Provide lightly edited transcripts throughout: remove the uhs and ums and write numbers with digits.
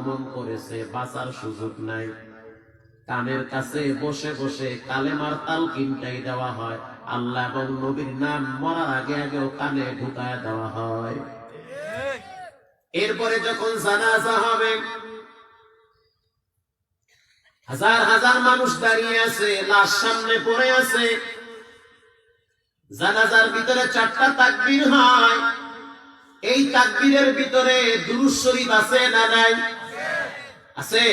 আগমন করেছে, বাঁচার সুযোগ নাই। কানের কাছে বসে বসে কালেমার তালকিনটাই দেওয়া হয়, আল্লাহ এবং নবীর নাম মরার আগে আগেও কানে ঢুকায় দেওয়া হয়। এরপরে যখন জানাজা হবে, হাজার হাজার মানুষ দাঁড়িয়ে আছে, লাশ সামনে পড়ে আছে। জানাজার ভিতরে 4টা তাকবীর হয়। এই তাকবীরের ভিতরে দুরূদ শরীফ আছে না নাই? আছে।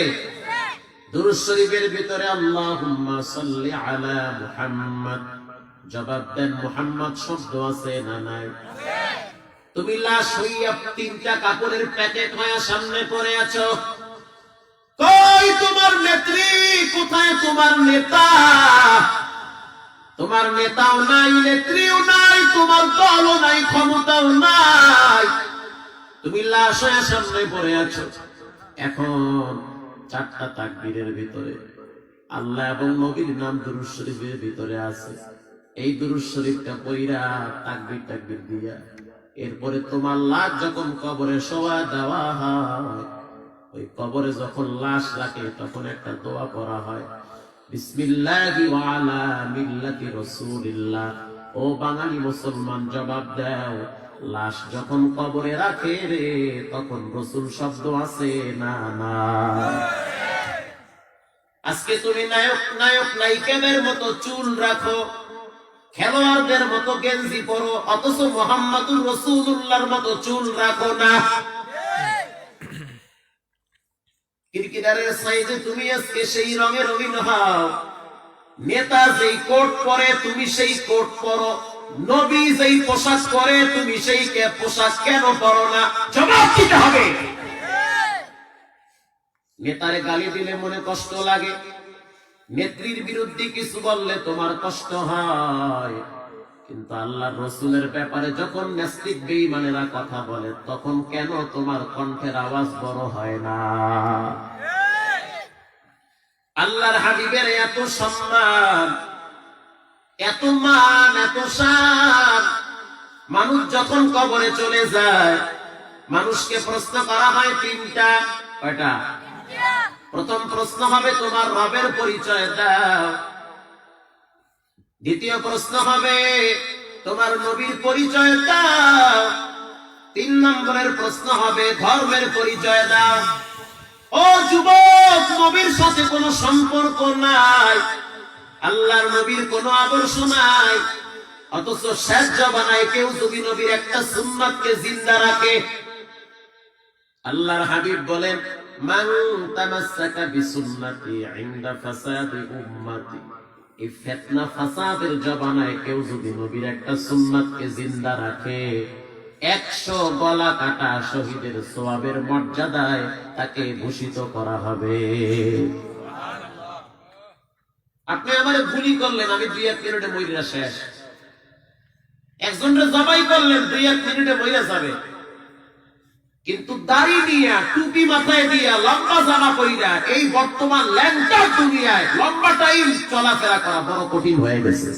দুরূদ শরীফের ভিতরে আল্লাহুম্মা সাল্লি আলা মুহাম্মদ, জবাব দেন মুহাম্মদ শব্দ আছে না নাই? তুমি লাশ হইয়া 3টা কাপড়ের প্যাকেট হয়ে সামনে পড়ে আছো। কই তোমার নেত্রী? কোথায় তোমার নেতা? তোমার নেতাও নাই, নেত্রীও নাই, তোমার দলও নাই, ক্ষমতাও নাই। তুমি লাশ হয়ে সামনে পড়ে আছো। এখন 4টা তাকবীরের ভিতরে আল্লাহ এবং নবীর নাম দুরূদ শরীফের ভিতরে আছে। এই দুরূদ শরীফটা পড়া তাকবীর দিয়া এরপরে তোমার লাশ যখন কবরে শোয়া দেওয়া হয়, ওই কবরে যখন লাশ রাখে তখন একটা দোয়া পড়া হয়, বিসমিল্লাহি ওয়া আলা মিল্লাতি রাসূলিল্লাহ। ও বাঙালি মুসলমান জবাব দাও, লাশ যখন কবরে রাখে রে তখন রাসূল শব্দ আছে না না? আজকে তুমি নায়িকাদের মতো চুল রাখো, খেলোয়াড়দের মতো গেঞ্জি পরো, অথচ মুহাম্মাদুর রাসূলুল্লাহর মতো চুল রাখো না। ক্রিকেটারের সাইজে তুমি আজকে সেই রঙে রঙিন হও। নেতা যেই কোট পরে তুমি সেই কোট পরো, নবী যেই পোশাক পরে তুমি সেই পোশাক কেন পরো না? জবাব দিতে হবে। নেতারে গালি দিলে মনে কষ্ট লাগে, নেত্রীর বিরুদ্ধে কিছু বললে তোমার কষ্ট হয়, কিন্তু আল্লাহর রাসূলের ব্যাপারে যখন নাস্তিক বেঈমানেরা কথা বলে তখন কেন তোমার কণ্ঠের আওয়াজ বড় হয় না? আল্লাহর হাবিবের এত সম্মান, এত মান, এত শান। মানুষ যখন কবরে চলে যায়, মানুষকে প্রশ্ন করা হয় 3টা। কয়টা? প্রথম প্রশ্ন হবে তোমার রবের পরিচয় দাও। দ্বিতীয় প্রশ্ন হবে তোমার নবীর পরিচয় দাও। 3 নম্বরের প্রশ্ন হবে ধর্মের পরিচয় দাও। ও যুবক, নবীর সাথে কোনো সম্পর্ক নাই, আল্লাহর নবীর কোনো আদর্শ নাই, অথচ শেষ জমানায় কেউ যদি নবীর একটা সুন্নাতকে জিন্দা রাখে, আল্লাহর হাবিব বলেন, মান তামাসসাকা বিসুন্নতি ইনদা ফাসাদি উম্মতি। এই ফিতনা ফাসাদের জমানায় কেউ যদি নবীর একটা সুন্নাতকে জিন্দা রাখে, 100 গলা কাটা শহীদের সওয়াবের মর্যাদায় তাকে ভূষিত করা হবে। আপনি আমারে গুলি করলেন, আমি 2-1 মিনিটে মইরা শেষ। একজনের জবাই করলেন, 2-1 মিনিটে মইরা যাবে। কিন্তু দাড়ি দিয়া, টুপি মাথায় দিয়া, লম্বা জামা পইরা এই বর্তমান ল্যাংটা দুনিয়ায় লম্বা টাইম চলাফেরা করা বড় কঠিন হয়ে গেছে।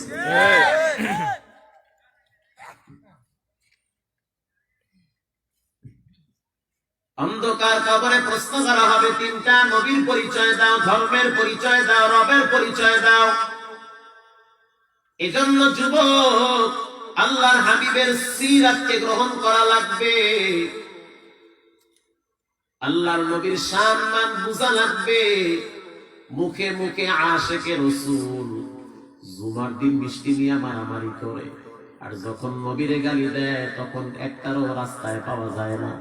অন্ধকার কবরে প্রশ্ন করা হবে 3টা, নবীর পরিচয় দাও, ধর্মের পরিচয় দাও, রবের পরিচয় দাও। এজন্য যুবক, আল্লাহর হাবিবের সিরাতকে গ্রহণ করা লাগবে, আল্লাহর নবীর সম্মান বুঝা লাগবে। মুখে মুখে আশিকে রাসূল জুমার দিন মিষ্টি নিয়ে মারামারি করে, আর যখন নবীরে গালি দেয় তখন একটারও রাস্তায় পাওয়া যায় না।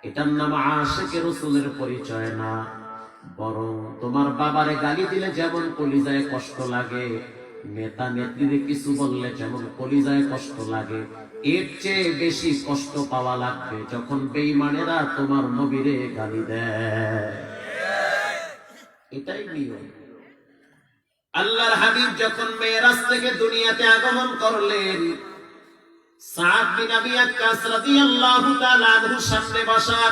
এটার নাম আশিকে রাসূলের পরিচয় না। বরং তোমার বাবারে গালি দিলে যেমন কলিজায় কষ্ট লাগে, নেতা নেত্রীরে কিছু বললে যেমন কলিজায় কষ্ট লাগে, এর চেয়ে বেশি কষ্ট পাওয়া লাগবে যখন বেঈমানেরা তোমার নবীরে গালি দেয়। এটাই নিয়ম। আল্লাহর হাবিব যখন মেরাজ থেকে দুনিয়াতে আগমন করলেন, সাদ বিন আবি ওয়াক্কাস রাদিয়াল্লাহু তাআলা আনহু সামনে বসা।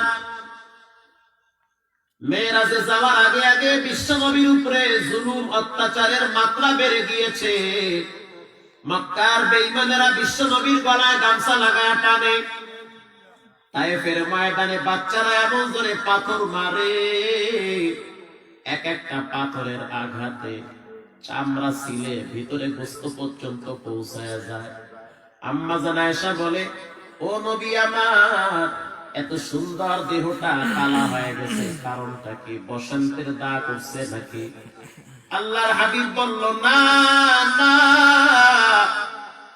মেরাজে যাওয়ার আগে আগে বিশ্বনবীর উপরে জুলুম অত্যাচারের মাত্রা বেড়ে গিয়েছে। মক্কার বেঈমানেরা বিশ্বনবীর গলায় গামছা লাগায় টানে, তায়েফের ময়দানে বাচ্চারা এমন জোরে পাথর মারে, এক একটা পাথরের আঘাতে চামড়া ছিলে ভিতরে গোস্ত পর্যন্ত পৌঁছায় যায়। আম্মা জান আয়েশা বলে, ও নবী আমার, এত সুন্দর দেহটা কালা হয়ে গেছে, কারণটা কি? বসন্তের দাগ উঠছে নাকি? আল্লাহর হাবিব বলল, না না,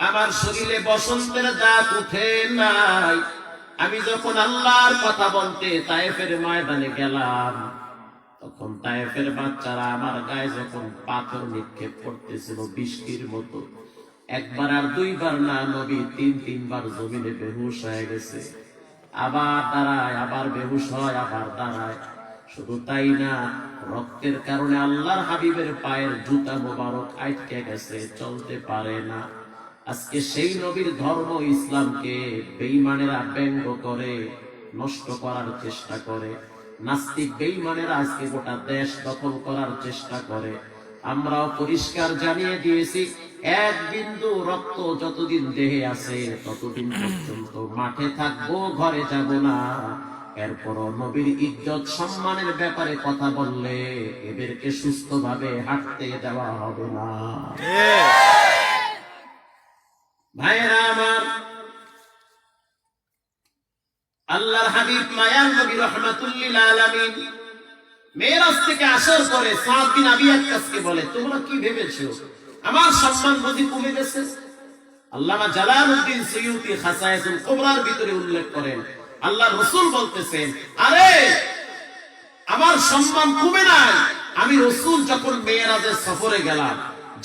আমার শরীরে বসন্তের দাগ উঠে নাই। আমি যখন আল্লাহর কথা বলতে তায়েফের ময়দানে গেলাম, তখন তায়েফের বাচ্চারা আমার গায়ে যখন পাথর নিক্ষেপ করতেছিল বৃষ্টির মতো, একবার আর দুইবার না, নবী তিনবার জমিনে বেহুশ হয়ে গেছে। আবার দাঁড়ায়, আবার বেহুশ হয়, আবার দাঁড়ায়। শুধু তাই না, রক্তের কারণে আল্লাহর হাবিবের পায়ের জুতা মোবারক আটকে গেছে, চলতে পারে না। আজকে সেই নবীর ধর্ম ইসলামকে বেঈমানেরা ব্যঙ্গ করে, নষ্ট করার চেষ্টা করে। নাস্তিক বেঈমানেরা আজকে গোটা দেশ দখল করার চেষ্টা করে। আমরাও পরিষ্কার জানিয়ে দিয়েছি, এক বিন্দু রক্ত যতদিন দেহে আছে ততদিন পর্যন্ত মাঠে থাকবো, ঘরে যাব না। এরপরও নবীর ইজ্জত সম্মানের ব্যাপারে কথা বললে এদেরকে সুস্থভাবে হাঁটতে দেওয়া হবে না। ভাইরা আমার, আল্লাহর হাবিব মায়ার নবী রাহমাতুল লিল আলামিন মেরাজ থেকে আসার পরে সাদ বিন আবি ওয়াক্কাসকে বলে, তোমরা কি ভেবেছো আমার সম্মান বুঝি কমে গেছে? আল্লামা জালালউদ্দিন সুয়ুতী খাসায়েতুল কুবরার ভিতরে উল্লেখ করেন, আল্লাহর রাসূল বলতেছেন, আরে আমার সম্মান কমে নাই। আমি রাসূল যখন মেরাজের সফরে গেলাম,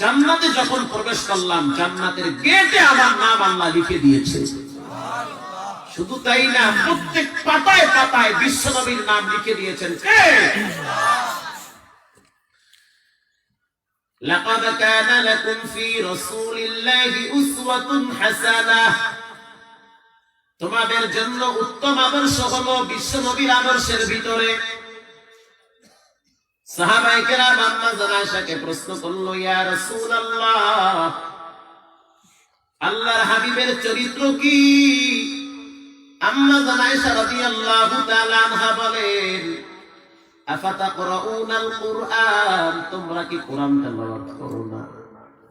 জান্নাতে যখন প্রবেশ করলাম, জান্নাতের গেটে আমার নাম আল্লাহ লিখে দিয়েছে। শুধু তাই না, প্রত্যেক পাতায় পাতায় বিশ্বনবীর নাম লিখে দিয়েছেন কে? লাকাদ কানা লাকুম ফি রাসূলিল্লাহি উসওয়াতুন হাসানাহ, তোমাদের জন্য উত্তম আদর্শ হলো বিশ্বনবীর আদর্শের ভিতরে। সাহাবায়ে কেরাম আম্মা জান আয়েশাকে প্রশ্ন করলো, ইয়া রাসূলুল্লাহ, আল্লাহর হাবিবের চরিত্র কি? আম্মা জান আয়েশা রাদিয়াল্লাহু তাআলা আনহা বলেন, আফাতাকরাউনাল কুরআন, তোমরা কি কোরআন তেলাওয়াত করো না?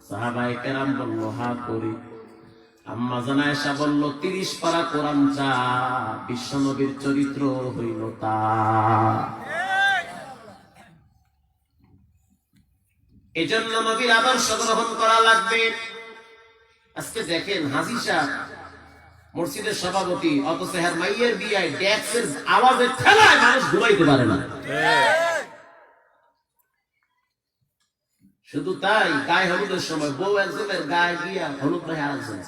সাহাবায়ে কেরাম বলল, হ্যাঁ করি। আম্মা জান আয়েশা বলল, 30 পারা কোরআন যা, বিশ্বনবীর চরিত্র হইল তা। এজন্য নবীর আদর্শ গ্রহণ করা লাগবে। আজকে দেখেন, হাজী সাহেব মসজিদের সভাপতি, অথচ হের মাইয়ের বিয়ায় ড্যাক্সের আওয়াজে ঠেলায় মানুষ ঘুমাইতে পারে না। শুধু তাই, গায়ে হলুদের সময় বউ একজনের গায়ে গিয়া হলুদ মেহে আর একজন,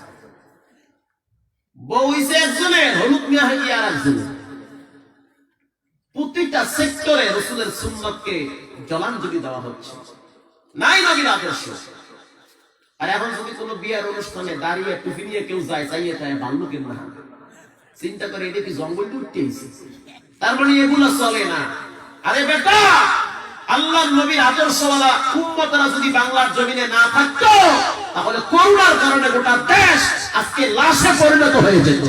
বউ হইছে একজনের, হলুদ মেহে গিয়া আর একজনের। প্রতিটা সেক্টরে রাসূলের সুন্নতকে জলাঞ্জলি দেওয়া হচ্ছে, নাই নবীর আদর্শ। আর এখন যদি কোন বিয়ার অনুষ্ঠানে দাঁড়িয়ে টুপি নিয়ে কেউ যায়, চাইয়ে তাই ভাল্লুকের না, চিন্তা করে এটা কি জঙ্গল উঠতেছে? তার মানে এগুলো চলে না। আরে বেটা, আল্লাহর নবীর আদর্শওয়ালা উম্মতরা যদি বাংলার জমিনে না থাকতো, তাহলে করোনার কারণে গোটা দেশ আজকে লাশে পরিণত হয়ে যেত।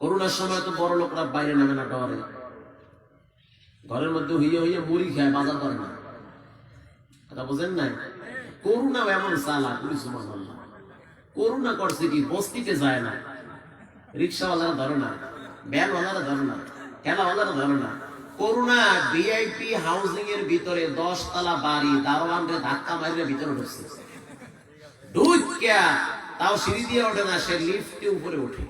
করোনার সময় তো বড় লোকরা বাইরে নামে না, ডরে, ঘরের মধ্যে হইয়া হইয়া মুড়ি খায়, বাজার করে না। কথা বোঝেন নাই? করোনা এমন চালা, সুবহানাল্লাহ। করোনা করছে কি, বস্তিতে যায় না, রিক্সাওয়ালারা ধরে না, ভ্যানওয়ালারা ধরে না, ঠেলাওয়ালারা ধরে না। করোনা ভিআইপি হাউজিং এর ভিতরে 10 তলা বাড়ি, দারোয়ানরে ধাক্কা মারিয়ে ভিতরে ঢুকছে। ঢুকিয়া তাও সিঁড়ি দিয়ে ওঠে না, সে লিফটে উপরে ওঠে।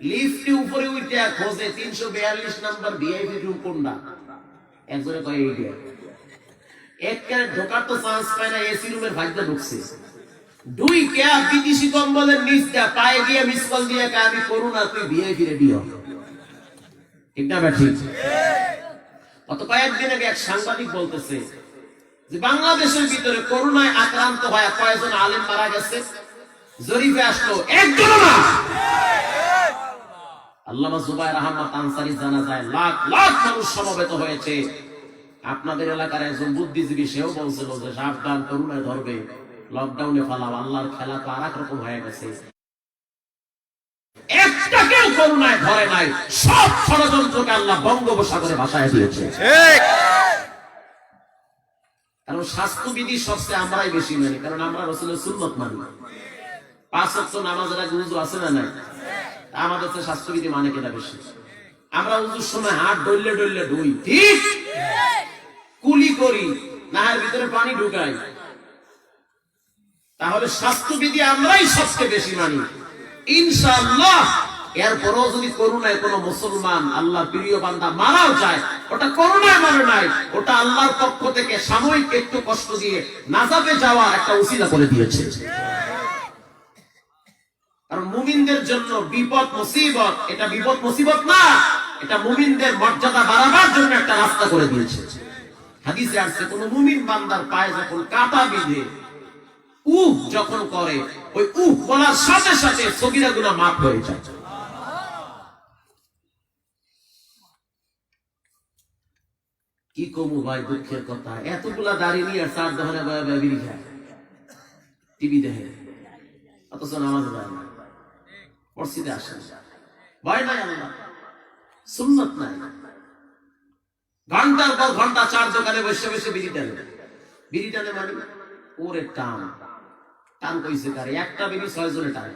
লিফটে উপরে উঠে খোঁজে 342 নাম্বার ভিআইপি রুম কোনটা। একজনে কয় এইটা। একবারে ঢোকার তো চান্স পায় না, এসি রুমের ভাগ্যে ঢুকছে। ঢুইকে বিদেশি কম্বলের নিচ দিয়ে পায়ে গিয়ে মিস কল দিয়ে কয়, আমি করোনা, তুই ভিআইপি রেডি হ। ঠিক না ভাই? ঠিক। গত কয়েকদিন আগে এক সাংবাদিক বলতেছে যে বাংলাদেশের ভিতরে করোনায় আক্রান্ত হয়ে কয়েকজন আলেম মারা গেছে, জরিপে আসলো একজনও না। আল্লামা জুবায়ের আহমদ আনসারী জানাজায় লাখ লাখ মানুষ সমবেত হয়েছে। আপনাদের এলাকার একজন বুদ্ধিজীবী, সেও বলছিল যে সাবধান, করোনায় ধরবে। লকডাউনে ফালাও, আল্লাহর খেলা তো আর এক রকম হয়ে গেছে। একটাকেও করুণায় ধরে নাই, সব ষড়যন্ত্রকে আল্লাহ বঙ্গোপসাগরে ভাসায় দিয়েছে। কারণ স্বাস্থ্যবিধি সবচেয়ে আমরাই বেশি মানি, কারণ আমরা রাসূলের সুন্নাত মানি। 5 ওয়াক্ত নামাজের আগে ওযু আছে না নাই? আমাদের তো স্বাস্থ্যবিধি মানে কেটা বেশি। আমরা ওযুর সময় হাত ডললে ডললে ধুই, ঠিক কুলি করি, নাহের ভিতরে পানি ঢুকাই, তাহলে স্বাস্থ্যবিধি আমরাই সবচেয়ে বেশি মানি ইনশাআল্লাহ। এরপরও যদি করুণায় কোন মুসলমান আল্লাহর প্রিয় বান্দা মারাও যায়, ওটা করুণায় মানে নাই, ওটা আল্লাহর পক্ষ থেকে সাময়িক একটু কষ্ট দিয়ে নাজাতে যাওয়া একটা উসিলা করে দিয়েছে। কারণ মুমিনদের জন্য বিপদ মুসিবত, এটা বিপদ মুসিবত না, এটা মুমিনদের মর্যাদা বাড়াবার জন্য একটা রাস্তা করে দিয়েছে। হাদিসে আসছে কোন মুমিন বান্দার পায়ে যখন কাঁটা বিঁধে উফ যখন করে, ওই উফ বলার সাথে সাথে সগীরা গুনাহ মাফ হয়ে যায়। কি কমু ভাই, দুঃখের কথা, এতগুলা দাড়ি নিয়ে আর 4 দোকানে বিড়ি খায়, টিভি দেখে, অথচ নামাজ পড়ে না, মসজিদে আসে ভয় নাই, আল্লাহ সুন্নাত নাই। ঘন্টার পর ঘন্টা 4 দোকানে বসে বসে বিড়ি টানে মানে ওরে টান টান কইছে কারে? একটা বিড়ি 6 জনে টানে,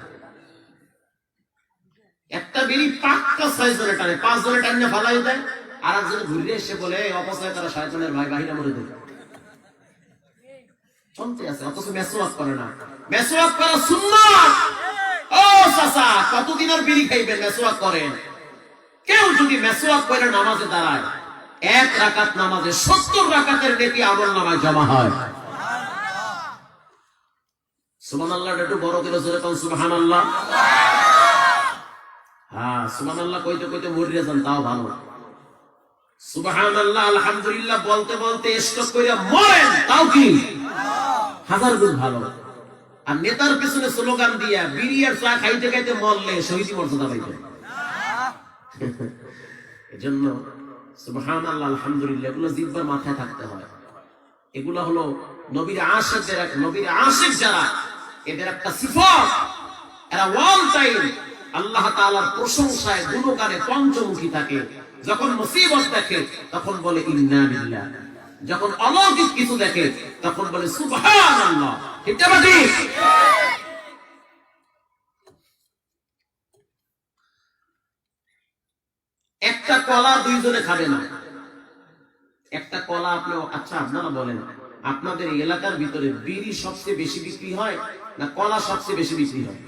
একটা বিড়ি পাক্কা 6 জনে টানে, 5 জনে টানে ফালাই দেয়, আর একজন ঘুরে এসে বলে অপচয় তারা শয়তানের ভাই, বাহিরা মরে দেয়। চলতে আছে, অথচ মেসওয়াক করে না। মেসওয়াক করা সুন্নাত। ও চাচা, কতদিন আর বিড়ি খাইবেন? মেসওয়াক করেন। কেউ যদি মেসওয়াক করে নামাজে দাঁড়ায়, 1 রাকাত নামাজে 70 রাকাতের নেকি আমলনামায় জমা হয়। সুবহানাল্লাহ, একটু বড় করে জোরে কোন সুবহানাল্লাহ। হ্যাঁ, সুবহানাল্লাহ কইতে কইতে মরিয়া যান, তাও ভালো। সুবহানাল্লাহ আলহামদুলিল্লাহ বলতে বলতে স্ট্রোক কইরা মরেন, তাও কি 1000 গুণ ভালো। আর নেতার পিছনে স্লোগান দিয়া বিড়ি আর চা খাইতে খাইতে মরলে শহীদ মর্যাদা পাইবে। এজন্য সুবহানাল্লাহ আলহামদুলিল্লাহ এগুলো জিহ্বার মাথায় থাকতে হয়। এগুলো হলো নবীর আশিক যারা, এদের একটা সিফাত, এরা ওয়াল টাইম আল্লাহ তাআলার প্রশংসায় গুণগানে পঞ্চমুখী থাকে। যখন মুসিবত দেখে তখন বলে ইন্না লিল্লাহ, যখন অলৌকিক কিছু দেখে তখন বলে সুবহানাল্লাহ। ঠিক না ঠিক? একটা কলা 2 জনে খাবে না, একটা কলা আপনি, আচ্ছা আপনারা বলেন, আপনাদের এলাকার ভিতরে বিড়ি সবচেয়ে বেশি বিক্রি হয় না কলা সবচেয়ে বেশি বিক্রি হয়?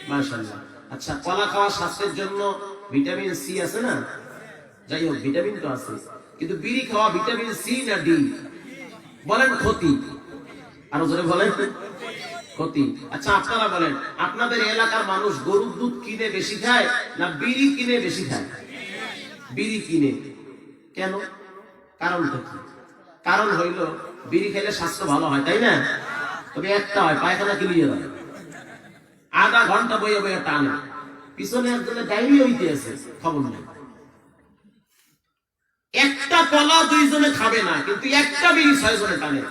মাশাআল্লাহ। আচ্ছা, কলা খাওয়া স্বাস্থ্যের জন্য ভিটামিন সি আছে না? যাই হোক, ভিটামিন তো আছে, কিন্তু বিড়ি খাওয়া ভিটামিন সি না ডি? বলেন ক্ষতি। আরো জোরে বলেন ক্ষতি। আচ্ছা আপনারা বলেন, আপনাদের এলাকার মানুষ গরুর দুধ কিনে বেশি খায় না বিড়ি কিনে বেশি খায়? বিড়ি কিনে। কেন? কারণটা কি? কারণ হইল বিড়ি খেলে স্বাস্থ্য ভালো হয়, তাই না? তবে একটা হয়, পায়খানা ক্লিয়ার হয়, আধা ঘন্টা বইয়ে বইয়ে টানে, পিছনে একজনের ডায়রিয়া হইতে আছে, খবর নেই। একটা কলা 2 জনে খাবে না, কিন্তু একটা বিড়ি 6 জনে টানে।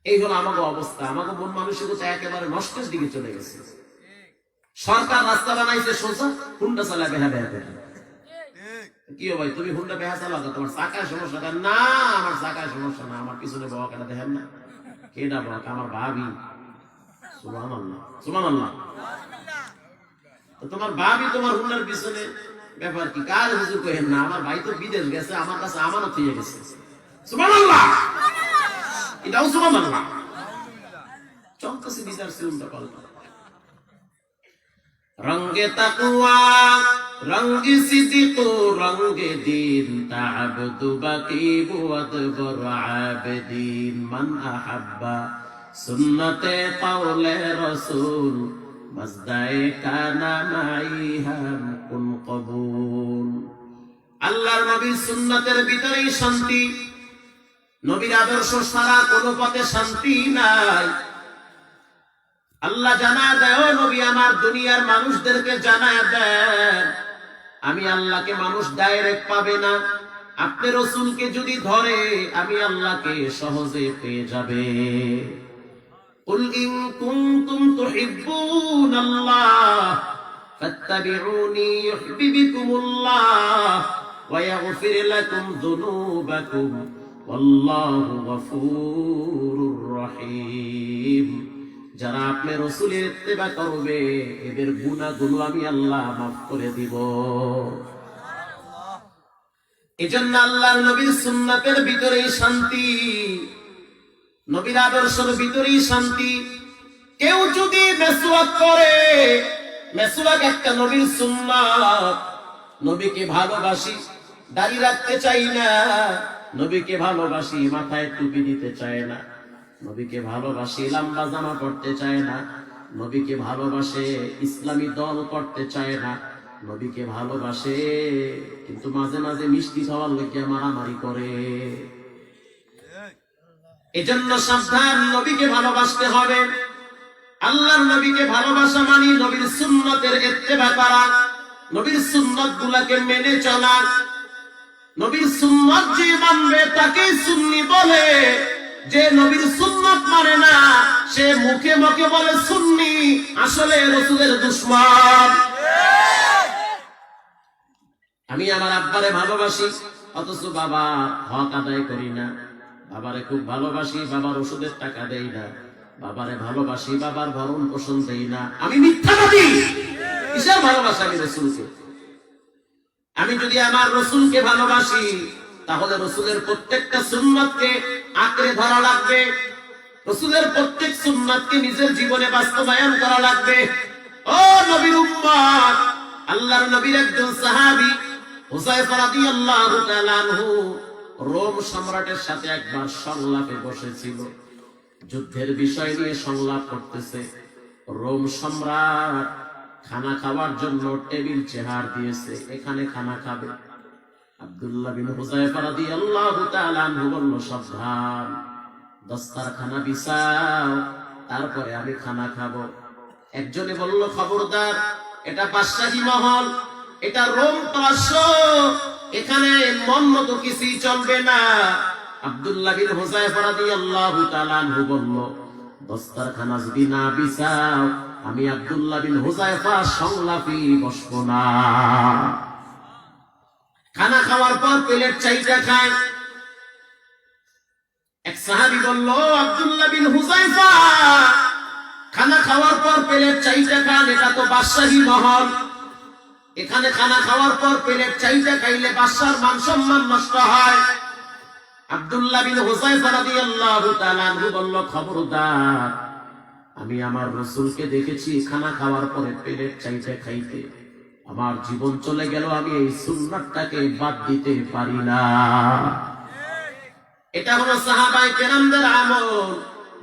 এই হলো আমাকে অবস্থা। আমাকে মন মানসিকতা একেবারে নষ্টের দিকে চলে গেছে। সরকার রাস্তা বানাইছে সোজা, হুন্ডা চালায় বেহা বেহা করে। কি ভাই, তুমি হুন্ডা বেহা চালাও, তোমার চাকায় সমস্যা? না, আমার চাকায় সমস্যা না, আমার পিছনে বক এটা দেখেন না, কেডা বক? আমার ভাবি। সুবহানাল্লাহ সুবহানাল্লাহ। তোমার ভাবি তোমার হুন্ডার পিছনে ব্যাপার কি? কার হুজুর কহেন না, আমার ভাই তো বিদেশ গেছে, আমার কাছে আমানত হয়ে গেছে। সুবহানাল্লাহ, এটাও সুবহানাল্লাহ। চলতেছে বিচার উল্টা পাল্টা। রঙ্গে তাকওয়া রঙ্গে সিদ্দিক রঙ্গে দিন তা'বুদু বাকিব ওয়াদবর আবিদিন মান আহাব্বা সুন্নতে কাওলে রাসূল মাজদায়ে কানা মাইহাম কুন কবুল। আল্লাহর নবীর সুন্নাতের ভিতরেই শান্তি। নবীর আদর্শ ছাড়া কোন পথে শান্তি নাই। আল্লাহ জানায় দেয়, ও নবী আমার দুনিয়ার মানুষদেরকে জানায় দেন, আমি আল্লাহকে মানুষ ডাইরেক্ট পাবে না, আপনি রাসূলকে যদি ধরে আমি আল্লাহকে সহজে পেয়ে যাবে। কুল ইন কুনতুম তুহিব্বুনাল্লাহ ফাত্তাবিউনি ইউহিব্বুকুমুল্লাহ ওয়া ইয়াগফির লাকুম যুনুবাকুম ওয়াল্লাহু গফুরুর রহিম। যারা আপনি রাসূলের ইত্তেবা করবে এদের গুনাহগুলো আমি আল্লাহ মাফ করে দিব। এজন্য আল্লাহর নবীর সুন্নাতের ভিতরেই শান্তি, নবীর আদর্শের ভিতরেই শান্তি। কেউ যদি মেসওয়াক করে, মেসওয়াক একটা নবীর সুন্নাত। নবীকে ভালোবাসি, দাড়ি রাখতে চাই না, নবীকে ভালোবাসি, মাথায় টুপি দিতে চায় না, নবীকে ভালোবাসি, লম্বা জামা পরতে চায় না, নবীকে ভালোবাসে, ইসলামী দল করতে চায় না, নবীকে ভালোবাসে কিন্তু মাঝে মাঝে মিষ্টি খাওয়ার লোকে মারামারি করে। এজন্য সাবধান, নবীকে ভালোবাসতে হবে। আল্লাহর নবীকে ভালোবাসা মানে নবীর সুন্নতের ইত্তেবা করা, নবীর সুন্নত গুলাকে মেনে চলা। নবীর সুন্নত যে মানবে তাকে সুন্নি বলে, যে নবীর সুন্নত মানে না সে মুখে মুখে বলে সুন্নি, আসলে রাসূলের দুশমন। আমি আমার আব্বারে ভালোবাসি অথচ বাবা হক আদায় করি না, বাবারে খুব ভালোবাসি, বাবার ওষুধের টাকা দেই না, বাবারে ভালোবাসি, বাবার ভরণ পোষণ দেই না, আমি মিথ্যাবাদী। কিসের ভালোবাসা আমি রাসূলকে? আমি যদি আমার রাসূলকে ভালোবাসি তাহলে রাসূলের প্রত্যেকটা সুন্নতকে আঁকড়ে ধরা লাগবে, রাসূলের প্রত্যেক সুন্নতকে নিজের জীবনে বাস্তবায়ন করা লাগবে। ও নবীর উম্মত, আল্লাহর নবীর একজন সাহাবী হুযায়ফা রাদিয়াল্লাহু তাআলা আনহু রোম সম্রাটের সাথে একবার সংলাপে বসেছিল, যুদ্ধের বিষয় নিয়ে সংলাপ করতেছে। রোম সম্রাট খানা খাওয়ার জন্য টেবিল চেহার দিয়েছে, এখানে খানা খাবে। আব্দুল্লাহ বিন হুযায়ফা রাদিয়াল্লাহু তাআলা আনহু বলল, সাবধান, দস্তারখানা বিছাও, তারপরে আমি খানা খাবো। একজনে বলল, খবরদার, এটা বাদশাহী মহল, এটা রোম প্রাসাদ, এখানে মন মতো কিছুই চলবে না। আব্দুল্লাহ বিন হুযায়ফা রাদিয়াল্লাহু তাআলা আনহু বলল, দস্তারখানা যদি না বিছাও আমি আব্দুল্লাহ বিন হুযায়ফা সংলাপে বসবো না। খানা খাওয়ার পর প্লেট চাইটা খায়। এক সাহাবী বলল, আব্দুল্লাহ বিন হুযায়ফা, খানা খাওয়ার পর প্লেট চাইটা খান, এটা তো বাদশাহী মহল, এখানে খানা খাওয়ার পর প্লেট চাইটা খাইলে বাদশার মান সম্মান নষ্ট হয়। আব্দুল্লাহ বিন হুযায়ফা রাদিয়াল্লাহু তাআলা আনহু বলল, খবরদার, আমি আমার রাসূলকে দেখেছি খানা খাওয়ার পরে প্লেট চাইটা খাইতে, আমার জীবন চলে গেল, আমি এই সুন্নাতটাকে বাদ দিতে পারি না। এটা হলো সাহাবায়ে কেরামদের আমল।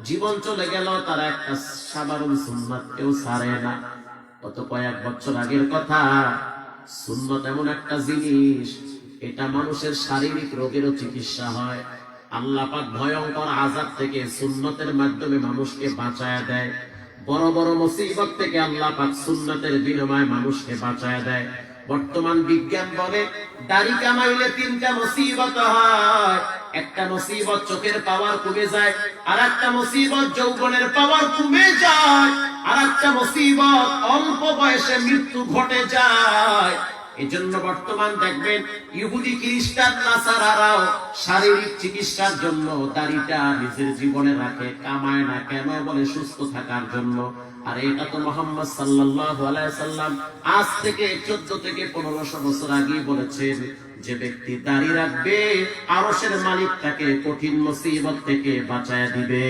জীবন চলে গেল, তারা একটা সাধারণ সুন্নাত কেউ ছাড়ে না। কত কয়েক বছর আগের কথা। সুন্নাত এমন একটা জিনিস, এটা মানুষের শারীরিক রোগেরও চিকিৎসা হয়। আল্লাহ পাক ভয়ঙ্কর আযাব থেকে সুন্নতের মাধ্যমে মানুষকে বাঁচায় দেয়। বড় বড় মুসিবত থেকে আল্লাহ পাক সুন্নতের বিনিময়ে মানুষকে বাঁচায় দেয়। বর্তমান বিজ্ঞান বলে দাড়ি কামাইলে 3টা মুসিবত হয়। একটা মুসিবত চোখের পাওয়ার কমে যায়, আর একটা মুসিবত যৌবনের পাওয়ার কমে যায়, আর একটা মুসিবত অল্প বয়সে মৃত্যু ঘটে যায়। এজন্য বর্তমান দেখবেন ইহুদি খ্রিস্টান নাসারারাও শারীরিক চিকিৎসার জন্য দাড়িটা নিজের জীবনে রাখে, কামায় না কেন? বলে সুস্থ থাকার জন্য। আর এটা তো মুহাম্মদ সাল্লাল্লাহু আলাইহি সাল্লাম আজ থেকে 14 থেকে 1500 বছর আগে বলেছেন, যে ব্যক্তি দাড়ি রাখবে আরশের মালিক তাকে কঠিন মুসিবত থেকে বাঁচায় দিবে।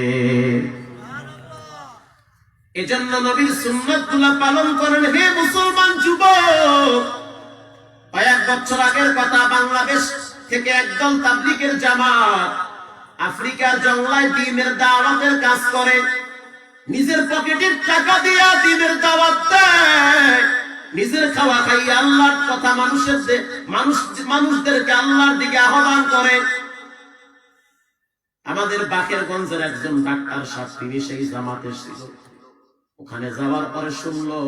এজন্য নবীর সুন্নাতগুলো পালন করেন হে মুসলমান যুবক। কয়েক বছর আগের কথা, বাংলাদেশ থেকে একদল তাবলীগের জামাত আফ্রিকার জঙ্গলায় দ্বীনের দাওয়াতের কাজ করে, নিজের পকেটের টাকা দিয়ে দ্বীনের দাওয়াত দেয়, নিজের খাওয়া খাইয়ে আল্লাহর কথা মানুষদেরকে আল্লাহর দিকে আহ্বান করে। আমাদের বাকেরগঞ্জের একজন ডাক্তার সাহেব, তিনি সেই জামাতে ছিল। ওখানে যাওয়ার পরে শুনলো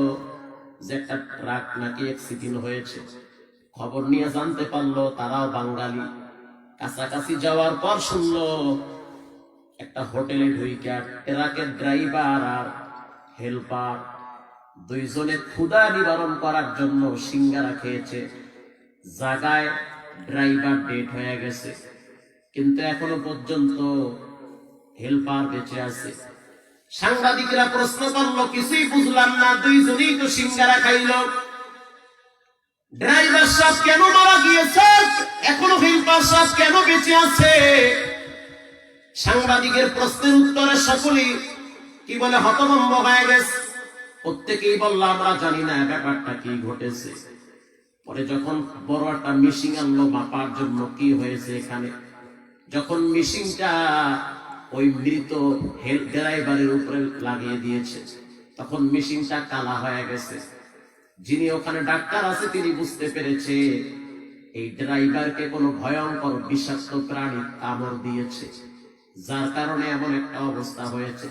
যে একটা ট্রাক নাকি অ্যাক্সিডেন্ট হয়েছে। খবর নিয়ে জানতে পারলো তারাও বাঙালি। কাছাকাছি যাওয়ার পর শুনলো একটা হোটেলে ঢুইকা ট্রাকের ড্রাইভার আর হেল্পার দুইজনে ক্ষুধা নিবারণ করার জন্য সিঙ্গারা খেয়েছে। জায়গায় ড্রাইভার ডেট হয়ে গেছে, কিন্তু এখনো পর্যন্ত হেল্পার বেঁচে আছে। সাংবাদিকরা প্রশ্ন করলো, কিছুই বুঝলাম না, দুইজনেই তো সিঙ্গারা খাইল, ড্রাইভার সাহেব কেন মারা গিয়েছে, এখনো হেল্পার সাহেব কেন বেঁচে আছে? সাংবাদিকের প্রশ্নের উত্তরে সকলেই কি বলে হতভম্ব হয়ে গেছে। প্রত্যেকেই বলল আমরা জানি না ব্যাপারটা কি ঘটেছে। পরে যখন বড় একটা মিশিং আনলো মাপার জন্য কি হয়েছে এখানে, যখন মিশিংটা ওই মৃত হেল্প ড্রাইভারের উপরে লাগিয়ে দিয়েছে, তখন মিশিংটা কালা হয়ে গেছে। যিনি ওখানে ডাক্তার আছে তিনি বুঝতে পেরেছে এই ড্রাইভারকে কোনো ভয়ঙ্কর বিষাক্ত প্রাণী কামড় দিয়েছে, যার কারণে এমন একটা অবস্থা হয়েছে।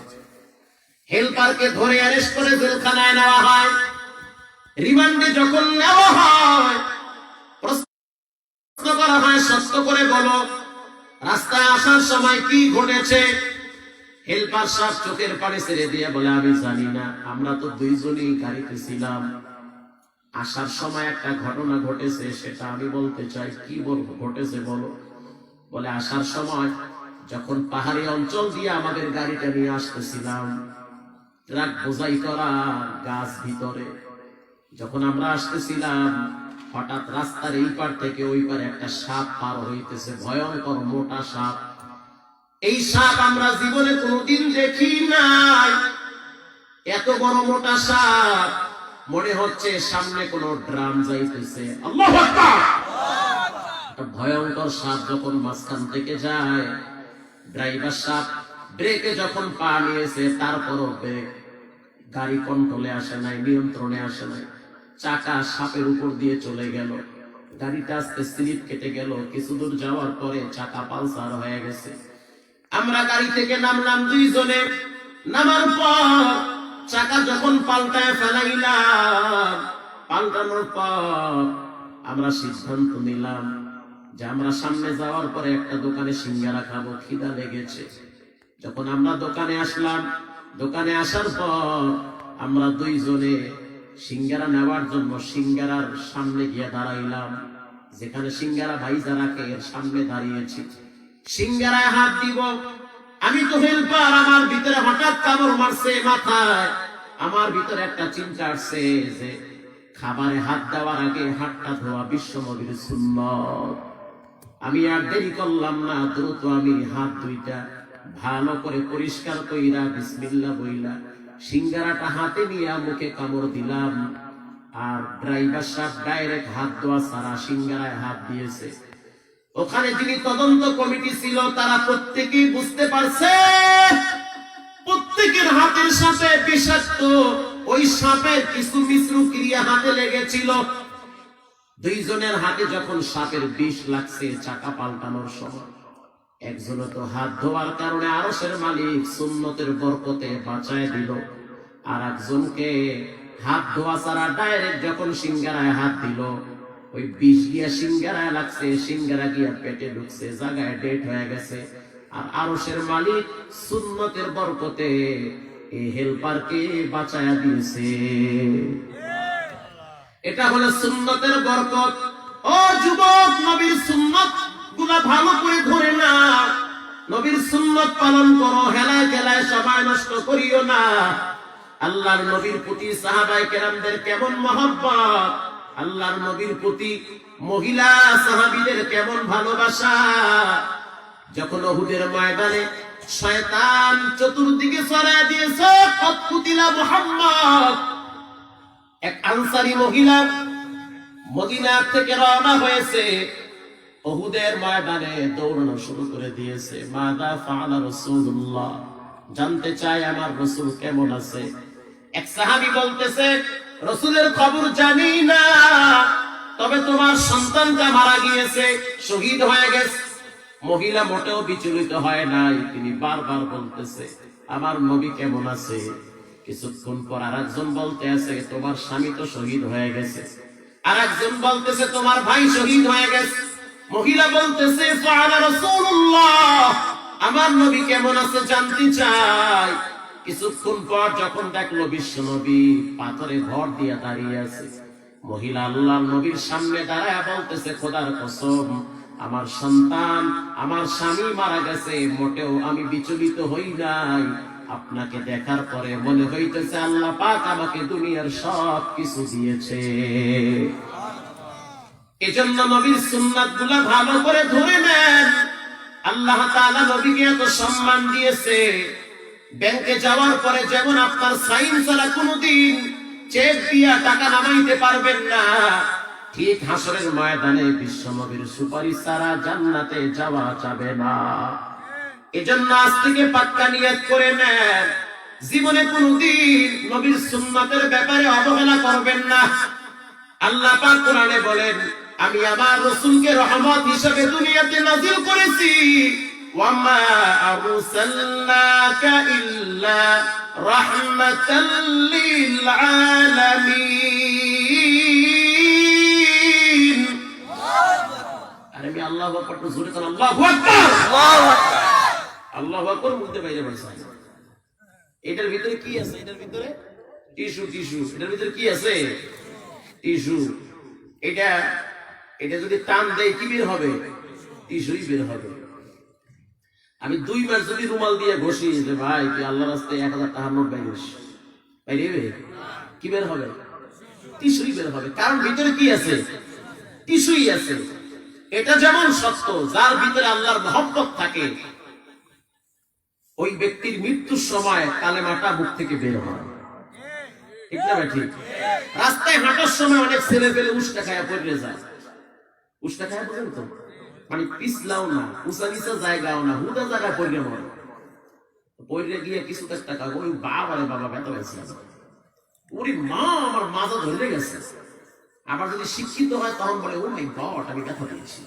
হেল্পারকে ধরে অ্যারেস্ট করে জেলখানায় নেওয়া হয়। রিমান্ডে যখন নেওয়া হয়, প্রশ্ন করা হয়, সত্য করে বলো রাস্তায় আসার সময় কি ঘটেছে? হেল্পার সাহেব চোখের পানি ছেড়ে দিয়ে বলে, আমি জানি না, আমরা তো দুইজনই গাড়িতে ছিলাম, আসার সময় একটা ঘটনা ঘটেছে, সেটা আমি বলতে চাই। কি বলবো, ঘটেছে বলো? বলে আসার সময় যখন পাহাড়ি অঞ্চল দিয়ে আমাদের গাড়িটা নিয়ে আসতেছিলাম, ট্রাক বোঝাই করা গাছ ভিতরে, যখন আমরা আসতেছিলাম হঠাৎ রাস্তার এই পার থেকে ওই পারে একটা সাপ পার হইতেছে, ভয়ঙ্কর মোটা সাপ। এই সাপ আমরা জীবনে কোনোদিন দেখি নাই, এত বড় মোটা সাপ, মনে হচ্ছে সামনে কোন ড্রাম যাইতেছে। আল্লাহু আকবার! ভয়ঙ্কর সাপ যখন মাঝখান থেকে যায়, ড্রাইভার সাহেব ব্রেকে যখন পা নিয়েছে, তারপরও ব্রেক গাড়ি কন্ট্রোলে আসে নাই, নিয়ন্ত্রণে আসে নাই, চাকা সাপের উপর দিয়ে চলে গেল, গাড়িটা আস্তে স্লিপ কেটে গেল। কিছু দূর যাওয়ার পরে চাকা পালসার হয়ে গেছে। আমরা গাড়ি থেকে নামলাম দুইজনে, নামার পর চাকা যখন পাল্টায় ফেলাইলাম, পাল্টানোর পর আমরা সিদ্ধান্ত নিলাম যে আমরা সামনে যাওয়ার পরে একটা দোকানে সিঙ্গারা খাবো, খিদা লেগেছে। যখন আমরা দোকানে আসলাম, দোকানে আসার পর আমরা দুইজনে সিঙ্গারা নেওয়ার জন্য সিঙ্গারার সামনে গিয়ে দাঁড়াইলাম, যেখানে সিঙ্গারা ভাইজা রাখে এর সামনে দাঁড়িয়েছি। সিঙ্গারায় হাত দিব, আমি তো হেল্পার, আমার ভিতরে হঠাৎ কামড় মারছে মাথায়। আমার ভিতরে একটা চিন্তা আসছে যে খাবারে হাত দেওয়ার আগে হাতটা ধোয়া বিশ্বনবীর সুন্নাত। আমি আর দেরি করলাম না, দ্রুত আমি হাত দুইটা ভালো করে পরিষ্কার কইরা বিসমিল্লাহ বইলা সিঙ্গারাটা হাতে নিয়ে মুখে কামড় দিলাম। আর ড্রাইভার সাহেব ডাইরেক্ট হাত ধোয়া ছাড়া সিঙ্গারায় হাত দিয়েছে। ওখানে যিনি তদন্ত কমিটি ছিল তারা প্রত্যেকেই বুঝতে পারছে প্রত্যেকের হাতের সাথে বিষাক্ত ওই সাপের কিছু মিশ্র ক্রিয়া হাতে লেগেছিল। দুইজনের হাতে যখন সাপের বিষ লাগছে চাকা পাল্টানোর সময়, একজনে তো হাত ধোয়ার কারণে আরশের মালিক সুন্নতের বরকতে বাঁচায় দিল, আর একজনকে হাত ধোয়া ছাড়া ডাইরেক্ট যখন সিঙ্গারায় হাত দিল, ওই বিষ গিয়া সিঙ্গারায় লাগছে, সিঙ্গারা গিয়া পেটে ঢুকছে, জায়গায় ডেট হয়ে গেছে। আর আরশের মালিক সুন্নতের বরকতে এই হেল্পারকে বাঁচায়া দিয়েছে। এটা হলো সুন্নতের বরকত। ও যুবক, নবীর সুন্নত গুলা ভালো করে ধরে না, নবীর সুন্নত পালন করো, হেলায় খেলায় সময় নষ্ট করিও না। আল্লাহর নবীর প্রতি সাহাবায়ে কেরামদের কেমন মহব্বত, আল্লাহর নবীর প্রতি মহিলা সাহাবীদের কেমন ভালোবাসা। যখন উহুদের ময়দানে শয়তান চতুর্দিকে ছড়ায় দিয়েছে, কতকুতিলা মুহাম্মদ, এক আনসারী মহিলা মদিনা থেকে রওনা হয়েছে, উহুদের ময়দানে দৌড়ানো শুরু করে দিয়েছে। মাযা ফাআলা রাসূলুল্লাহ, জানতে চাই আমার রাসূল কেমন আছে। এক সাহাবী বলতেছে, রাসূলের খবর জানি না, তবে তোমার সন্তানটা মারা গিয়েছে, শহীদ হয়ে গেছে। মহিলা মোটেও বিচলিত হয় নাই, তিনি বারবার বলতেছে আমার নবী কেমন আছে। কিছুক্ষণ পর আরেকজন বলতে আছে তোমার স্বামী তো শহীদ হয়ে গেছে, আরেকজন বলতেছে তোমার ভাই শহীদ হয়ে গেছে। মহিলা বলতেছে ফাআলা রাসূলুল্লাহ, আমার নবী কেমন আছে জানতে চায়। কিছুক্ষণ পর যখন দেখলো বিশ্ব নবী পাথরে ভর দিয়ে দাঁড়িয়ে আছে, মহিলা আল্লাহর নবীর সামনে দাঁড়ায় বলতেছে, খোদার কসম, আমার সন্তান, আমার স্বামী মারা গেছে, মোটেও আমি বিচলিত হই নাই। আপনাকে দেখার পরে মনে হইতেছে আল্লাহ পাক আমাকে দুনিয়ার সব কিছু দিয়েছে। এজন্য নবীর সুন্নাত গুলা ভালো করে ধরে নেন। আল্লাহ তাআলা নবীকে এত সম্মান দিয়েছে। ব্যাংকে যাওয়ার পরে যেমন আপনার সাইন ছাড়া কোনোদিন চেক দিয়া টাকা নামাইতে পারবেন না, ঠিক হাসরের ময়দানে বিশ্ব নবীর সুপারিশ ছাড়া জান্নাতে যাওয়া যাবে না। এজন্য আজ থেকে পাক্কা নিয়ত করে নেন, জীবনে কোনোদিন নবীর সুন্নাতের ব্যাপারে অবহেলা করবেন না। আল্লাহ পাক কোরআনে বলেন, আমি আমার রাসূলকে রহমত হিসেবে দুনিয়াতে নাযিল করেছি, ওয়ামা আরসালনাকা ইল্লা রাহমাতাল লিল আলামিন। আরে আমি আল্লাহু আকবার তো জোরে বলেন, আল্লাহু আকবার, আল্লাহু আকবার, আল্লাহু আকবার বলতে বাইরে বলছে। এটার ভিতরে কি আছে? এটার ভিতরে টিস্যু, এটার ভিতরে কি আছে? টিস্যু। এটা যদি টান দেয় কি বের হবে? টিস্যুই বের হবে। আমি 2 মাস যদি রুমাল দিয়ে ঘষি যে ভাই তুই আল্লাহর রাস্তায় 1000 টাকার নোট বাইরিস, বাইরে কি বের হবে? টিস্যুই বের হবে। কারণ ভিতরে কি আছে? টিস্যুই আছে। এটা যেমন সত্য, যার ভিতরে আল্লাহর মহব্বত থাকে ওই ব্যক্তির মৃত্যুর সময় কালেমাটা মুখ থেকে বের হয়। ঠিক না ঠিক? রাস্তায় হাঁটার সময় অনেক ছেলে পেলে উষ্টা খায়া পড়ে যায়। উষ্টা খায়া পড়েন তো, মানে পিছলাও না, উঁচা নিচা জায়গাও না, হুদা জায়গা পড়ে মরে। পড়ে গিয়ে কিছু টাকা ওই বাবারে বাবা ব্যথা পাইছে, ওরে মা আমার মাজা ধরে গেছে। আবার যদি শিক্ষিত হয় তখন বলে ও মাই গড আমি ব্যথা পেয়েছি।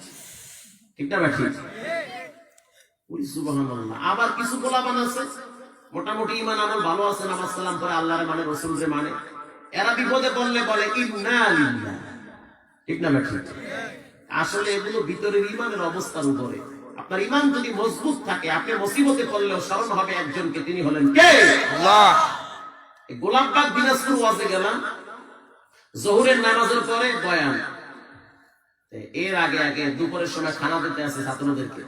ঠিক না ঠিক? সুবহানাল্লাহ। আবার কিছু গোলাবান আছে মোটামুটি ইমান আমল ভালো আছে, নামাজ কালাম পড়ে, আল্লাহরে মানে, রাসূলরে মানে, এরা বিপদে পড়লে বলে ইন্না লিল্লাহ। ঠিক না ঠিক? আসলে এগুলো ভিতরের ইমানের অবস্থার উপরে। আপনার ইমান যদি মজবুত থাকে, আপনি মুসিবতে পড়লেও স্মরণ হবে একজনকে, তিনি হলেন কে? আল্লাহ। গোলাপবাগ দিনাজপুর ওয়াজে গেলাম, জোহরের নামাজের পরে বয়ান, এর আগে দুপুরের সময় খানা দিতে আছে ছাত্রদেরকে।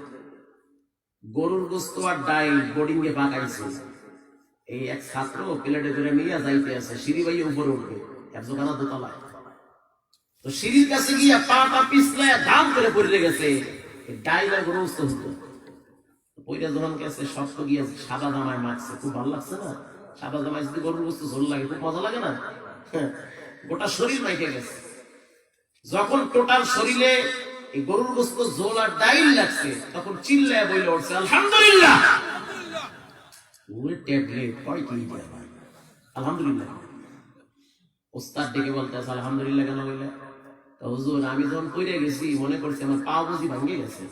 গরুর গোস্ত আর ডাইল বোর্ডিং এ পাকাইছে। এই এক ছাত্র প্লেটে করে নিয়ে যাইতে আছে, সিঁড়ি বাইয়ে উপরে উঠবে, একজোখানা দোতলায়। তো সিঁড়ির কাছে গিয়ে পাটা পিছলে ধাম করে পড়ে গেছে ডাইল আর গরুর গোস্ত হতো। পইরা যখন গেছে শক্ত গিয়ে সাদা জামায় মাখছে, খুব ভালো লাগছে না? সাদা জামায় যদি গরুর গোস্ত ঝোল লাগে খুব মজা লাগে না? গোটা শরীর মাইকে গেছে। যখন টোটাল শরীরে এই গরুর গোস্ত ঝোল আর ডাইল লাগছে, তখন চিল্লায় বইলে উঠছে আলহামদুলিল্লাহ। ওরে ট্যাবলেট কয় কি দেয় ভাই, আলহামদুলিল্লাহ। ওস্তাদ ডেকে বলতে আছে আলহামদুলিল্লাহ কেন বললে? হুজুর আমি যখন পড়ে গেছি মনে করছি আমার পা বুঝি ভাঙ্গে গেছে,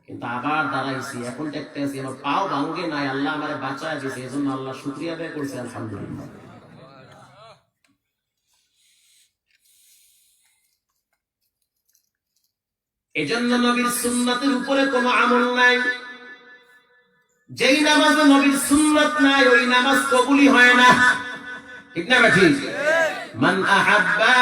কিন্তু আবার দাঁড়াইছি, এখন দেখতে আছি আমার পাও ভাঙ্গে নাই, আল্লাহ আমার বাঁচায় দিয়েছে, এই জন্য আল্লাহ শুকরিয়া আদায় করছে আলহামদুলিল্লাহ। এজন্য নবীর সুন্নাতের উপরে কোনো আমল নাই। যেই নামাজে নবীর সুন্নাত নাই ওই নামাজ কবুলই হয় না। ঠিক না ঠিক? মান আহাব্বা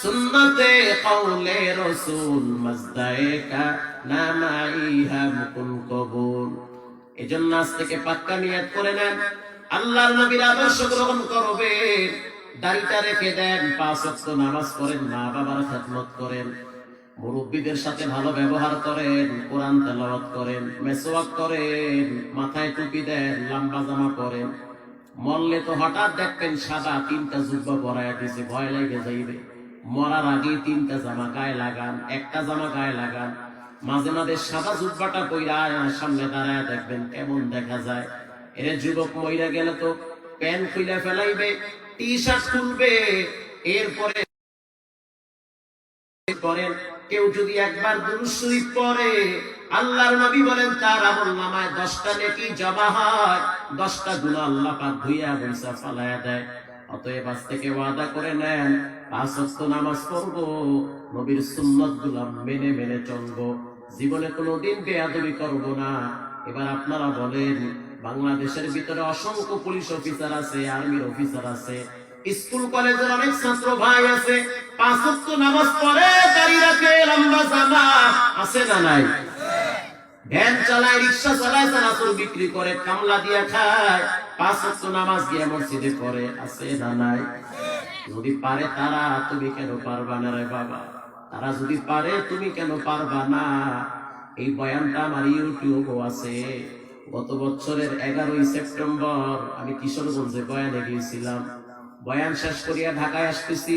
সুন্নতে কওলে রাসূল মাজদায়েকা নামাইহা মুকুন কবুল। এজন্য আজ থেকে পাক্কা নিয়ত করে নেন, আল্লাহর নবীর আদর্শ গ্রহণ করবেন। দাড়িটা রেখে দেন, 5 ওয়াক্ত নামাজ পড়েন, মা বাবার খেদমত করেন, মুরব্বীদের সাথে ভালো ব্যবহার করেন, কোরআন তেলাওয়াত করেন, মেসওয়াক করেন, মাথায় টুপি দেন, লম্বা জামা পরেন। মরলে তো হঠাৎ দেখবেন সাদা 3টা জুব্বা পরায়া দিয়েছে, ভয় লেগে যাইবে। মরার আগে 3টা জামা গায়ে লাগান, একটা জামা গায়ে লাগান। মাঝে মাঝে সাদা জুব্বাটা পইরা আয়নার সামনে দাঁড়ায় দেখবেন কেমন দেখা যায়। এর যুবক মইরা গেলে তো প্যান্ট খুলে ফেলাইবে, টি শার্ট খুলবে, এরপরে করেন। কেউ যদি একবার দুরূদ শরীফ পড়ে, আল্লাহর নবী বলেন তার আমলনামায় 10টা নেকি জমা হয়, 10টা গুনাহ আল্লাহ পাক ধুইয়া মুছা ফেলায়া দেয়। অতএব আজ থেকে ওয়াদা করে নেন, 5 ওয়াক্ত নামাজ পড়ব, নবীর সুন্নাতগুলো মেনে মেনে চলবো, জীবনে কোনোদিন বেয়াদবি করব না। এবার আপনারা বলেন, বাংলাদেশের ভিতরে অসংখ্য পুলিশ অফিসার আছে, আর্মির অফিসার আছে, স্কুল কলেজের অনেক ছাত্র ভাই আছে, 5 ওয়াক্ত নামাজ পড়ে, দাড়ি রাখে, লম্বা জামা আছে না নাই? ভ্যান চালায়, রিক্সা চালায়, চানাচুর বিক্রি করে, কামলা দিয়া খায়, 5 ওয়াক্ত নামাজ দিয়ে মসজিদে পড়ে, আছে না নাই? যদি পারে তারা, তুমি কেন পারবা না রে বাবা? তারা যদি পারে, তুমি কেন পারবা না? এই বয়ানটা আমার ইউটিউবও আছে। গত বছরের 11ই সেপ্টেম্বর আমি কিশোরগঞ্জে বয়ানে গিয়েছিলাম। বয়ান শেষ করিয়া ঢাকায় আসতেছি,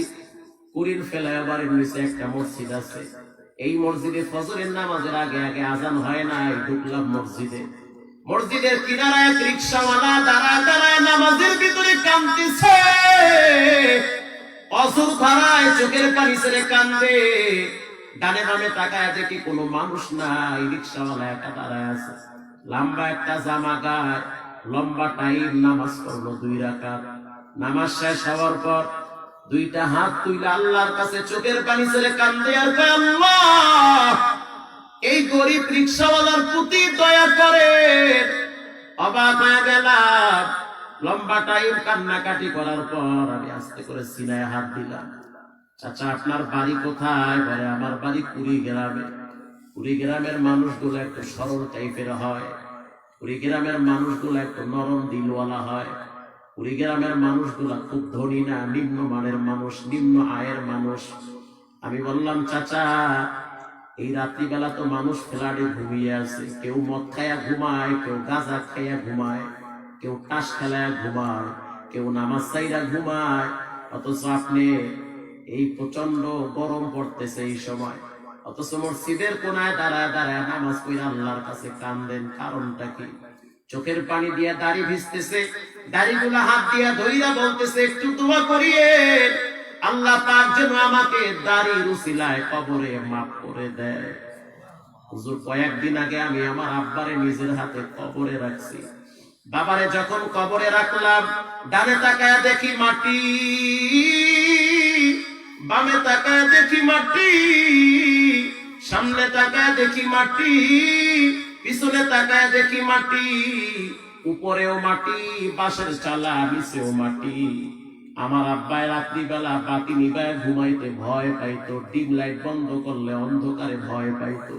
কুড়ির ফ্লাইওভারের নিচে একটা মসজিদ আছে। এই মসজিদে ফজরের নামাজের আগে আগে আজান হয় নাই, ঢুকলাম মসজিদে। মসজিদের কিনারায় এক রিক্সাওয়ালা দাঁড়ায় দাঁড়ায় নামাজের ভিতরে কাঁদতেছে, অজুর ধারায় চোখের পানি ছেড়ে কান্দে। ডানে বামে তাকায় দেখি কোনো মানুষ নাই, রিক্সাওয়ালা একা দাঁড়ায় আছে, লম্বা একটা জামা গায়ে, লম্বা টাইম নামাজ পড়লো 2 রাকাত। নামাজ শেষ হওয়ার পর 2টা হাত তুলে আল্লাহর কাছে চোখের পানি ছেড়ে কান্দে আর কয়, আল্লাহ, এই গরিব রিক্সাওয়ালার প্রতি দয়া করে। অবাক হয়ে গেলাম। লম্বা টাইম কান্নাকাটি করার পর আমি আস্তে করে সিনায় হাত দিলাম। চাচা, আপনার বাড়ি কোথায়? বলে, আমার বাড়ি কুড়িগ্রামে। কুড়িগ্রামের মানুষগুলো একটু সরল টাইপের হয়, কুড়িগ্রামের মানুষগুলো একটু নরম দিলওয়ালা হয়, কুড়িগ্রামের মানুষগুলো খুব ধনী না, নিম্নমানের মানুষ, নিম্ন আয়ের মানুষ। আমি বললাম, চাচা, এই রাত্রিবেলা তো মানুষ ফ্ল্যাটে ঘুমিয়ে আছে, কেউ মদ খাইয়া ঘুমায়, কেউ গাঁজা খাইয়া ঘুমায়, কেউ তাস খেলায় ঘুমায়, কেউ নামাজ চাইরা ঘুমায়, অথচ আপনি এই প্রচন্ড গরম পড়তেছে এই সময়, অথচ মসজিদের কোনায় দাঁড়ায় দাঁড়ায় নামাজ পড়ে আল্লাহর কাছে কান্দেন, কারণটা কি? চোখের পানি দিয়ে দাড়ি ভিজতেছে, দাড়িগুলা হাত দিয়া ধইরা বলতেছে, একটু দোয়া করিয়ে, আল্লাহ পাক যেন আমাকে দাড়ির উসিলায় কবরে মাফ করে দেয়। হুজুর, কয়েকদিন আগে আমি আমার আব্বারে নিজের হাতে কবরে রাখছি। বাবারে যখন কবরে রাখলাম, ডানে তাকায় দেখি মাটি, বামে তাকায় দেখি মাটি, সামনে তাকায় দেখি মাটি, পিছনে তাকায় দেখি মাটি, উপরেও মাটি, বাঁশের চালা, নিচেও মাটি। আমার আব্বায় রাত্রিবেলা বাতি নিবায় ঘুমাইতে ভয় পাইতো, ডিম লাইট বন্ধ করলে অন্ধকারে ভয় পাইতো।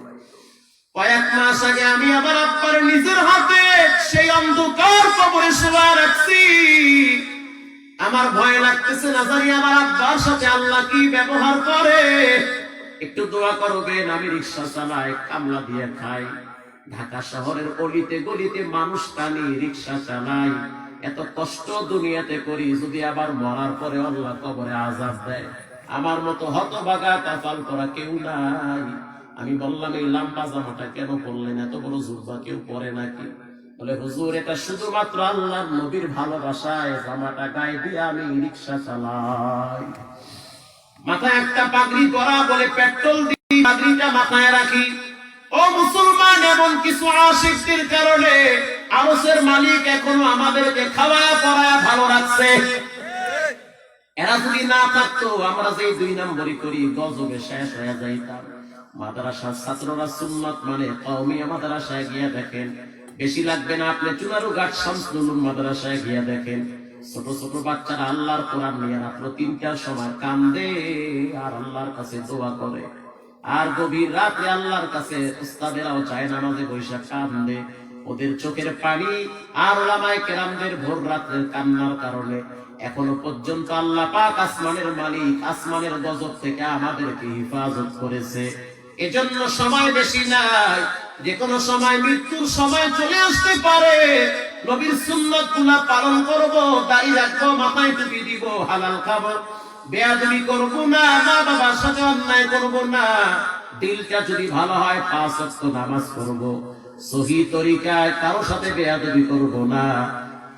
কয়েক মাস আগে আমি আমার আব্বার নিজের হাতে সেই অন্ধকার কবরে শোয়া রাখছি। আমার ভয় লাগতেছে, না জানি আমার আব্বার সাথে আল্লাহ কি ব্যবহার করে। একটু দোয়া করবেন। আমি রিক্সা চালাই, কামলা দিয়ে খাই, ঢাকা শহরের অলিতে গলিতে মানুষ টানি, রিক্সা চালাই, এত কষ্ট দুনিয়াতে করি, যদি আবার মরার পরে আল্লাহ কবরে আযাব দেয়, আমার মতো হতভাগা কপাল করা কেউ নাই। আমি বললাম, এই লম্বা জামাটা কেন পরলেন? এত বড় জুব্বা কেউ পরে নাকি? বলে, হুজুর, এটা শুধুমাত্র আল্লাহর নবীর ভালোবাসায় জামাটা গায়ে দিয়ে আমি রিক্সা চালাই। মাথায় একটা পাগড়ি পরা, বলে পেট্রোল দিয়ে পাগড়িটা মাথায় রাখি। ও মুসলমান, এমন কিছু আশিকদের কারণে আরশের মালিক এখনো আমাদেরকে খাওয়ায়া পড়ায়া ভালো রাখছে। এরা যদি না থাকতো, আমরা যে 2 নম্বরই করি গজবে শেষ হয়ে যাইতাম। মাদ্রাসার ছাত্ররা সুন্নাত মানে কওমিয়া মাদ্রাসায় গিয়া দেখেন, বেশি লাগবে না, আপনি চুনারুঘাট শামসুল মাদ্রাসায় গিয়া দেখেন, ছোট ছোট বাচ্চারা আল্লাহর কোরআন নিয়ে রাত্র 3টার সময় কান্দে আর আল্লাহর কাছে দোয়া করে। আর গভীর রাতে আল্লাহর কাছে উস্তাদেরাও চায় নামাজে বৈশা কান্দে। ওদের চোখের পানি আর ওলামায়ে কেরামদের ভোর রাতের কান্নার কারণে এখনো পর্যন্ত আল্লাহ পাক আসমানের মালিক, আসমানের গজব থেকে আমাদেরকে হেফাজত করেছে। এজন্য সময় বেশি নাই, যে কোনো সময় মৃত্যুর সময় চলে আসতে পারে। নবীর সুন্নতগুলা পালন করব, দাড়ি রাখবো, মাথায় টুপি দিব, হালাল খাবো, বেয়াদবি করব না, মা বাবার সাথে অন্যায় করব না। দিলটা যদি ভালো হয় 5 ওয়াক্ত নামাজ পড়ব, সহি তরিকায় কারো সাথে বেয়াদবি করব না।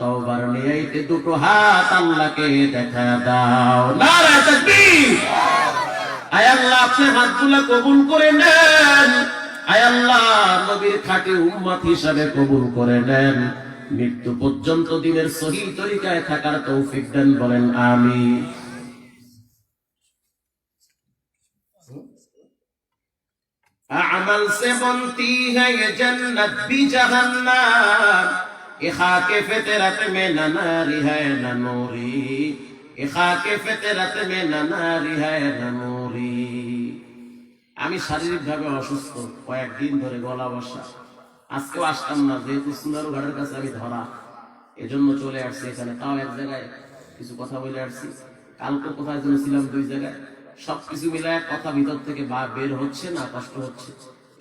তওবার নিয়াইতে 2টো হাত আল্লাহকে দেখা দাও। নারায়ে তাকবীর। আয় আল্লাহ, আপনি হাতগুলো কবুল করে নেন। আয় আল্লাহ, নবীর খাঁটি উম্মত হিসাবে কবুল করে নেন। মৃত্যু পর্যন্ত দিনের সহি তরিকায় থাকার তৌফিক দেন, বলেন আমিন। अमल से बनती है ये जन्नत भी जहन्नम, ये खाके फितरत में न नारी है न नूरी, ये खाके फितरत में न नारी है न नूरी। আমি শারীরিকভাবে অসুস্থ, কয়েকদিন ধরে গলা বসা, আজকেও আসতাম না, যেহেতু সুন্দর ঘরের কাছে আমি ধরা, এজন্য চলে আসছি এখানে। তাও এক জায়গায় কিছু কথা বলে আসছি, কালকে কোথায় যেন ছিলাম 2 জায়গায়, সবকিছু মিলায় কথা ভিতর থেকে বের হচ্ছে না, কষ্ট হচ্ছে।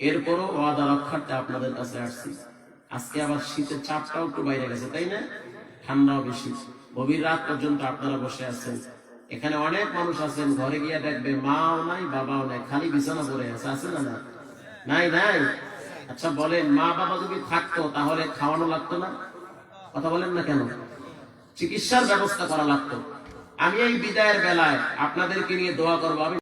এরপরও ওয়াদা রক্ষার্থে আপনাদের কাছে আসছি। আজকে আবার শীতের চাপটাও একটু বাইরে গেছে, তাই না? ঠান্ডাও বেশি, গভীর রাত পর্যন্ত আপনারা বসে আছেন। এখানে অনেক মানুষ আছেন, ঘরে গিয়ে দেখবে মাও নাই বাবাও নাই, খালি বিছানা পড়ে আছে, আছে না? না নাই নাই। আচ্ছা বলেন, মা বাবা যদি থাকতো তাহলে খাওয়ানো লাগতো না? কথা বলেন না কেন? চিকিৎসার ব্যবস্থা করা লাগতো। আমি এই বিদায়ের বেলায় আপনাদেরকে নিয়ে দোয়া করবো। আমি